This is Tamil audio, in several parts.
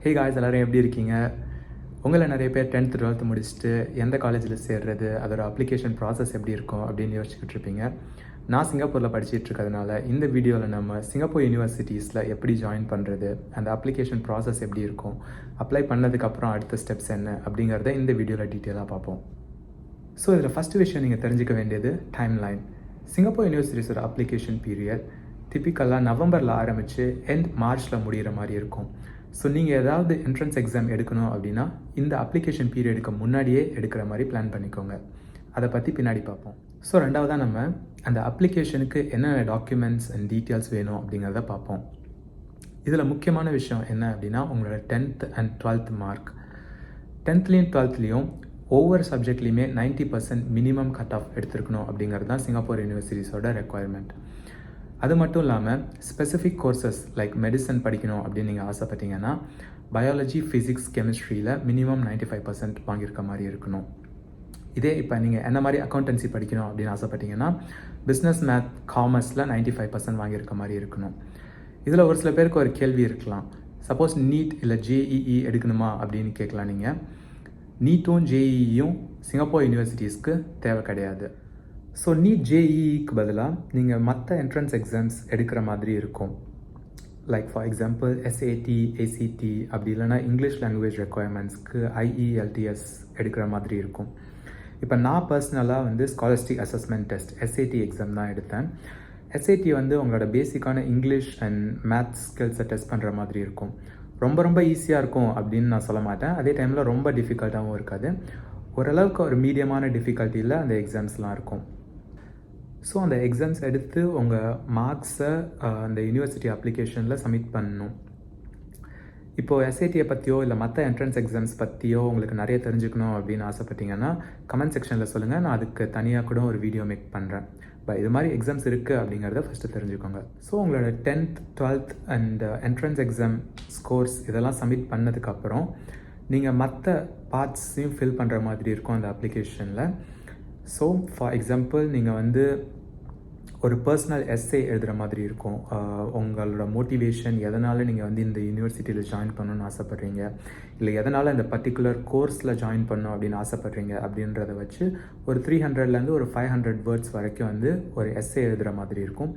ஹே காய்ஸ், எல்லோரும் எப்படி இருக்கீங்க? உங்களை நிறைய பேர் 10th 12th முடிச்சுட்டு எந்த காலேஜில் சேர்றது, அதோட அப்ளிகேஷன் ப்ராசஸ் எப்படி இருக்கும் அப்படின்னு யோசிச்சுக்கிட்டு இருப்பீங்க. நான் சிங்கப்பூரில் படிச்சுட்டு இருக்கிறதுனால இந்த வீடியோவில் நம்ம சிங்கப்பூர் யூனிவர்சிட்டிஸில் எப்படி ஜாயின் பண்ணுறது, அந்த அப்ளிகேஷன் ப்ராசஸ் எப்படி இருக்கும், அப்ளை பண்ணதுக்கப்புறம் அடுத்த ஸ்டெப்ஸ் என்ன அப்படிங்கிறத இந்த வீடியோவில் டீட்டெயிலாக பார்ப்போம். ஸோ இதில் ஃபஸ்ட்டு விஷயம் நீங்கள் தெரிஞ்சுக்க வேண்டியது டைம் லைன். சிங்கப்பூர் யூனிவர்சிட்டிஸோட அப்ளிகேஷன் பீரியட் டிப்பிக்கலாக நவம்பரில் ஆரம்பித்து எண்ட் மார்ச்சில் முடிகிற மாதிரி இருக்கும். ஸோ நீங்கள் ஏதாவது என்ட்ரன்ஸ் எக்ஸாம் எடுக்கணும் அப்படின்னா இந்த அப்ளிகேஷன் பீரியடுக்கு முன்னாடியே எடுக்கிற மாதிரி பிளான் பண்ணிக்கோங்க. அதை பற்றி பின்னாடி பார்ப்போம். ஸோ ரெண்டாவதாக நம்ம அந்த அப்ளிகேஷனுக்கு என்னென்ன டாக்குமெண்ட்ஸ் அண்ட் டீட்டெயில்ஸ் வேணும் அப்படிங்கிறத பார்ப்போம். இதில் முக்கியமான விஷயம் என்ன அப்படின்னா உங்களோட 10th and 12th மார்க். 10th-லேயும் 12th-லேயும் ஒவ்வொரு சப்ஜெக்ட்லேயுமே 90% மினிமம் கட் ஆஃப் எடுத்துருக்கணும் அப்படிங்கிறது தான் சிங்கப்பூர் யூனிவர்சிட்டிஸோட ரெக்குவயர்மெண்ட். அது மட்டும் இல்லாமல் ஸ்பெசிஃபிக் கோர்சஸ் லைக் மெடிசன் படிக்கணும் அப்படின்னு நீங்கள் ஆசைப்பட்டீங்கன்னா பயாலஜி, ஃபிசிக்ஸ், கெமிஸ்ட்ரியில் மினிமம் 95% வாங்கியிருக்க மாதிரி இருக்கணும். இதே இப்போ நீங்கள் என்ன மாதிரி அக்கௌண்டன்சி படிக்கணும் அப்படின்னு ஆசைப்பட்டீங்கன்னா பிஸ்னஸ், மேத், காமர்ஸில் 95% வாங்கியிருக்க மாதிரி இருக்கணும். இதில் ஒரு சில பேருக்கு ஒரு கேள்வி இருக்கலாம். சப்போஸ் நீட் இல்லை ஜேஇஇ எடுக்கணுமா அப்படின்னு கேட்கலாம். நீங்கள் நீட்டும் ஜேஇஇயும் சிங்கப்பூர் யூனிவர்சிட்டிஸ்க்கு தேவை கிடையாது. ஸோ நீட் ஜேஇஇக்கு பதிலாக நீங்கள் மற்ற என்ட்ரன்ஸ் எக்ஸாம்ஸ் எடுக்கிற மாதிரி இருக்கும். Like for example SAT, ACT, அப்படி இல்லைனா இங்கிலீஷ் லாங்குவேஜ் ரெக்குவயர்மெண்ட்ஸ்க்கு ஐஇஎல்டிஎஸ் எடுக்கிற மாதிரி இருக்கும். இப்போ நான் பர்சனலாக ஸ்காலர்ஸ்டிக் அசஸ்மெண்ட் டெஸ்ட் எஸ்ஏடி எக்ஸாம் தான் எடுத்தேன். எஸ்ஏடி உங்களோட பேசிக்கான இங்கிலீஷ் அண்ட் மேத்ஸ் ஸ்கில்ஸை டெஸ்ட் பண்ணுற மாதிரி இருக்கும். ரொம்ப ஈஸியாக இருக்கும் அப்படின்னு நான் சொல்ல மாட்டேன். அதே டைமில் ரொம்ப டிஃபிகல்ட்டாகவும் இருக்காது. ஓரளவுக்கு ஒரு மீடியமான டிஃபிகல்ட்டியில் அந்த எக்ஸாம்ஸ்லாம் இருக்கும். ஸோ அந்த எக்ஸாம்ஸ் எடுத்து உங்கள் மார்க்ஸை அந்த யூனிவர்சிட்டி அப்ளிகேஷனில் சப்மிட் பண்ணணும். இப்போது எஸ்ஐடியை பற்றியோ இல்லை மற்ற என்ட்ரன்ஸ் எக்ஸாம்ஸ் பற்றியோ உங்களுக்கு நிறைய தெரிஞ்சுக்கணும் அப்படின்னு ஆசைப்பட்டீங்கன்னா கமெண்ட் செக்ஷனில் சொல்லுங்கள். நான் அதுக்கு தனியாக கூட ஒரு வீடியோ மேக் பண்ணுறேன். இது மாதிரி எக்ஸாம்ஸ் இருக்குது அப்படிங்கிறத ஃபஸ்ட்டு தெரிஞ்சுக்கோங்க. ஸோ உங்களோட 10th, 12th and entrance exam scores இதெல்லாம் சப்மிட் பண்ணதுக்கப்புறம் நீங்கள் மற்ற பார்ட்ஸையும் ஃபில் பண்ணுற மாதிரி இருக்கும் அந்த அப்ளிகேஷனில். ஸோ ஃபார் எக்ஸாம்பிள் நீங்கள் ஒரு பர்சனல் எஸ்ஸே எழுதுகிற மாதிரி இருக்கும். உங்களோட மோட்டிவேஷன், எதனால் நீங்கள் இந்த யூனிவர்சிட்டியில் ஜாயின் பண்ணணும்னு ஆசைப்பட்றீங்க, இல்லை எதனால் இந்த பர்டிகுலர் கோர்ஸில் ஜாயின் பண்ணணும் அப்படின்னு ஆசைப்பட்றீங்க அப்படின்றத வச்சு ஒரு 300லேருந்து ஒரு 500 வேர்ட்ஸ் வரைக்கும் ஒரு எஸ்ஸே எழுதுகிற மாதிரி இருக்கும்.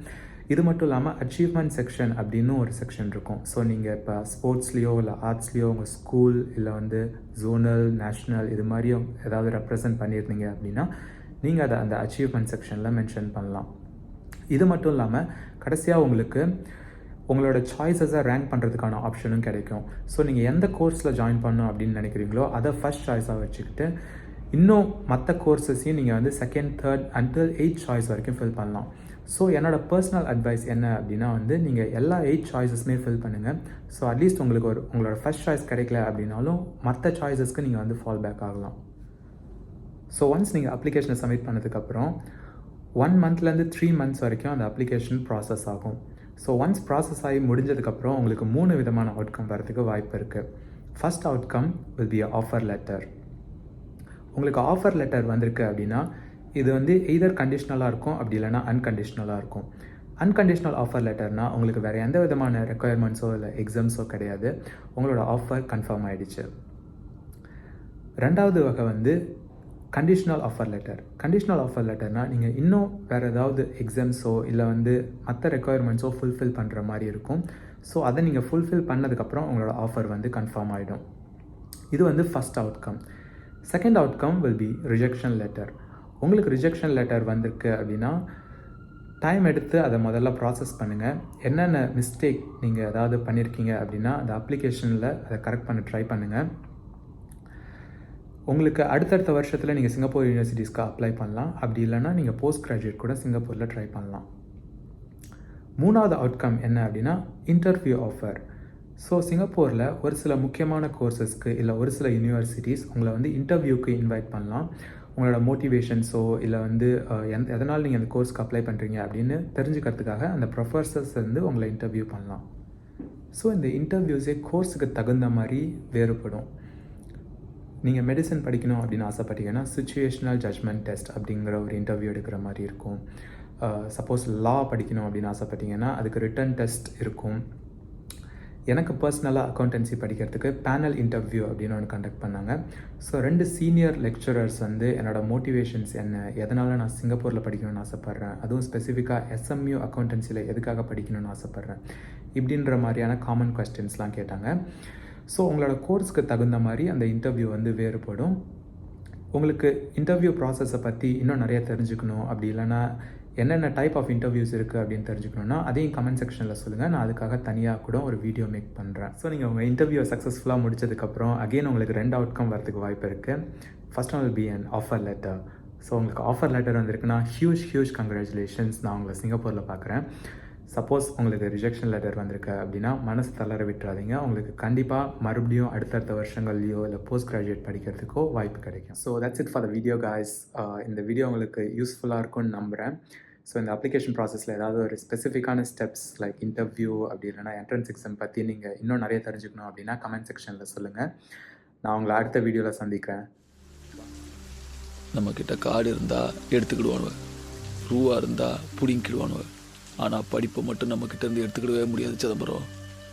இது மட்டும் இல்லாமல் அச்சீவ்மெண்ட் செக்ஷன் அப்படின்னு ஒரு செக்ஷன் இருக்கும். ஸோ நீங்கள் இப்போ ஸ்போர்ட்ஸ்லேயோ இல்லை ஆர்ட்ஸ்லேயோ உங்கள் ஸ்கூல் இல்லை ஜோனல், நேஷ்னல் இது மாதிரியும் ஏதாவது ரெப்ரசன்ட் பண்ணியிருந்தீங்க அப்படின்னா நீங்கள் அதை அந்த அச்சீவ்மெண்ட் செக்ஷனில் மென்ஷன் பண்ணலாம். இது மட்டும் இல்லாமல் கடைசியாக உங்களுக்கு உங்களோட சாய்ஸஸை ரேங்க் பண்ணுறதுக்கான ஆப்ஷனும் கிடைக்கும். ஸோ நீங்கள் எந்த கோர்ஸில் ஜாயின் பண்ணணும் அப்படின்னு நினைக்கிறீங்களோ அதை ஃபஸ்ட் சாய்ஸாக வச்சுக்கிட்டு இன்னும் மற்ற கோர்ஸஸையும் நீங்கள் second, third until 8th choice வரைக்கும் ஃபில் பண்ணலாம். ஸோ என்னோடய பர்சனல் அட்வைஸ் என்ன அப்படின்னா நீங்கள் எல்லா 8 சாய்ஸஸுமே ஃபில் பண்ணுங்கள். ஸோ அட்லீஸ்ட் உங்களுக்கு உங்களோட ஃபஸ்ட் சாய்ஸ் கிடைக்கல அப்படின்னாலும் மற்ற சாய்ஸஸ்க்கு நீங்கள் ஃபால் பேக் ஆகலாம். ஸோ ஒன்ஸ் நீங்கள் அப்ளிகேஷனை சப்மிட் பண்ணதுக்கப்புறம் 1 monthலேருந்து 3 months வரைக்கும் அந்த அப்ளிகேஷன் ப்ராசஸ் ஆகும். ஸோ ஒன்ஸ் ப்ராசஸ் ஆகி முடிஞ்சதுக்கப்புறம் உங்களுக்கு 3 விதமான அவுட்கம் வரதுக்கு வாய்ப்பு இருக்குது. First outcome will be offer letter. உங்களுக்கு ஆஃபர் லெட்டர் வந்திருக்கு அப்படின்னா இது எய்தர் கண்டிஷ்னலாக இருக்கும், அப்படி இல்லைனா அன்கண்டிஷ்னலாக இருக்கும். அன்கண்டிஷ்னல் ஆஃபர் லெட்டர்னால் உங்களுக்கு வேறு எந்த விதமான ரெக்குயர்மெண்ட்ஸோ இல்லை எக்ஸாம்ஸோ கிடையாது, உங்களோட ஆஃபர் கன்ஃபார்ம் ஆகிடுச்சு. ரெண்டாவது வகை conditional offer letter. Conditional offer லெட்டர்னால் நீங்கள் இன்னும் வேறு ஏதாவது எக்ஸாம்ஸோ இல்லை மற்ற ரெக்குயர்மெண்ட்ஸோ ஃபுல்ஃபில் பண்ணுற மாதிரி இருக்கும். ஸோ அதை நீங்கள் ஃபுல்ஃபில் பண்ணதுக்கப்புறம் உங்களோட ஆஃபர் கன்ஃபார்ம் ஆகிடும். இது first outcome. Second outcome will be rejection letter. உங்களுக்கு ரிஜெக்ஷன் லெட்டர் வந்திருக்கு அப்படின்னா டைம் எடுத்து அதை முதல்ல ப்ராசஸ் பண்ணுங்கள். என்னென்ன மிஸ்டேக் நீங்கள் ஏதாவது பண்ணியிருக்கீங்க அப்படின்னா அந்த அப்ளிகேஷனில் அதை கரெக்ட் பண்ண ட்ரை பண்ணுங்கள். உங்களுக்கு அடுத்தடுத்த வருஷத்தில் நீங்கள் சிங்கப்பூர் யூனிவர்சிட்டிஸ்க்கு அப்ளை பண்ணலாம். அப்படி இல்லைனா நீங்கள் போஸ்ட் கிராஜுவேட் கூட சிங்கப்பூரில் ட்ரை பண்ணலாம். மூணாவது அவுட்கம் என்ன அப்படின்னா இன்டர்வியூ ஆஃபர். ஸோ சிங்கப்பூரில் ஒரு சில முக்கியமான கோர்சஸ்க்கு இல்லை ஒரு சில யூனிவர்சிட்டிஸ் உங்களை இன்டர்வியூக்கு இன்வைட் பண்ணலாம். உங்களோட மோட்டிவேஷன்ஸோ இல்லை எதனால் நீங்கள் அந்த கோர்ஸ்க்கு அப்ளை பண்ணுறீங்க அப்படின்னு தெரிஞ்சுக்கிறதுக்காக அந்த ப்ரொஃபஸர்ஸ் உங்களை இன்டர்வியூ பண்ணலாம். ஸோ இந்த இன்டர்வியூஸே கோர்ஸுக்கு தகுந்த மாதிரி வேறுபடும். நீங்கள் மெடிசன் படிக்கணும் அப்படின்னு ஆசைப்பட்டீங்கன்னா சிச்சுவேஷனல் ஜட்ஜ்மெண்ட் டெஸ்ட் அப்படிங்கிற ஒரு இன்டர்வியூ எடுக்கிற மாதிரி இருக்கும். சப்போஸ் லா படிக்கணும் அப்படின்னு ஆசைப்பட்டீங்கன்னா அதுக்கு ரிட்டன் டெஸ்ட் இருக்கும். எனக்கு பர்சனலாக அக்கௌண்டன்சி படிக்கிறதுக்கு பேனல் இன்டர்வியூ அப்படின்னு ஒன்று கண்டக்ட் பண்ணாங்க. ஸோ 2 சீனியர் லெக்சரர்ஸ் வந்து என்னோடய மோட்டிவேஷன்ஸ் என்ன, எதனால் நான் சிங்கப்பூரில் படிக்கணும்னு ஆசைப்பட்றேன், அதுவும் ஸ்பெசிஃபிக்காக எஸ்எம்யூ அக்கௌண்டன்சியில் எதுக்காக படிக்கணும்னு ஆசைப்பட்றேன், இப்படின்ற மாதிரியான காமன் கொஸ்டின்ஸ்லாம் கேட்டாங்க. ஸோ உங்களோட கோர்ஸ்க்கு தகுந்த மாதிரி அந்த இன்டர்வியூ வந்து வேறுபடும். உங்களுக்கு இன்டர்வியூ ப்ராசஸை பற்றி இன்னும் நிறைய தெரிஞ்சுக்கணும், அப்படி இல்லைன்னா என்னென்ன டைப் ஆஃப் இன்டர்வியூஸ் இருக்குது அப்படின்னு தெரிஞ்சுக்கணுன்னா அதையும் கமெண்ட் செக்ஷனில் சொல்லுங்கள். நான் அதுக்காக தனியாக கூட ஒரு வீடியோ மேக் பண்ணுறேன். ஸோ நீங்கள் உங்கள் இன்டர்வியூ சக்ஸஸ்ஃபுல்லாக முடிச்சதுக்கப்புறம் அகெயின் உங்களுக்கு 2 அவுட்கம் வரதுக்கு வாய்ப்பு இருக்குது. First one will be an offer letter. So உங்களுக்கு ஆஃபர் லெட்டர் வந்திருக்குன்னா ஹியூஜ் கங்க்ராச்சுலேஷன்ஸ், நான் உங்களை சிங்கப்பூரில் பார்க்குறேன். சப்போஸ் உங்களுக்கு ரிஜெக்ஷன் லெட்டர் வந்திருக்கு அப்படின்னா மனசு தளர விட்டுறாதீங்க. உங்களுக்கு கண்டிப்பாக மறுபடியும் அடுத்தடுத்த வருஷங்கள்லையோ இல்லை போஸ்ட் கிராஜுவேட் படிக்கிறதுக்கோ வாய்ப்பு கிடைக்கும். So that's it for the video guys. இந்த வீடியோ உங்களுக்கு யூஸ்ஃபுல்லாக இருக்கும்னு நம்புகிறேன். ஸோ இந்த அப்ளிகேஷன் ப்ராசஸில் ஏதாவது ஒரு ஸ்பெசிஃபிக்கான ஸ்டெப்ஸ் லைக் இன்டர்வியூ அப்படி இல்லைனா என்ட்ரன்ஸ் எக்ஸாம் பற்றி நீங்கள் இன்னும் நிறைய தெரிஞ்சுக்கணும் அப்படின்னா கமெண்ட் செக்ஷனில் சொல்லுங்கள். நான் உங்களை அடுத்த வீடியோவில் சந்திக்கிறேன். நம்மக்கிட்ட காடு இருந்தால் எடுத்துக்கிடுவானுவ, ரூவா இருந்தால் பிடிங்கிடுவானுவ. ஆனால் படிப்பை மட்டும் நம்மக்கிட்ட இருந்து எடுத்துக்கிடவே முடியாது சிதம்பரம்.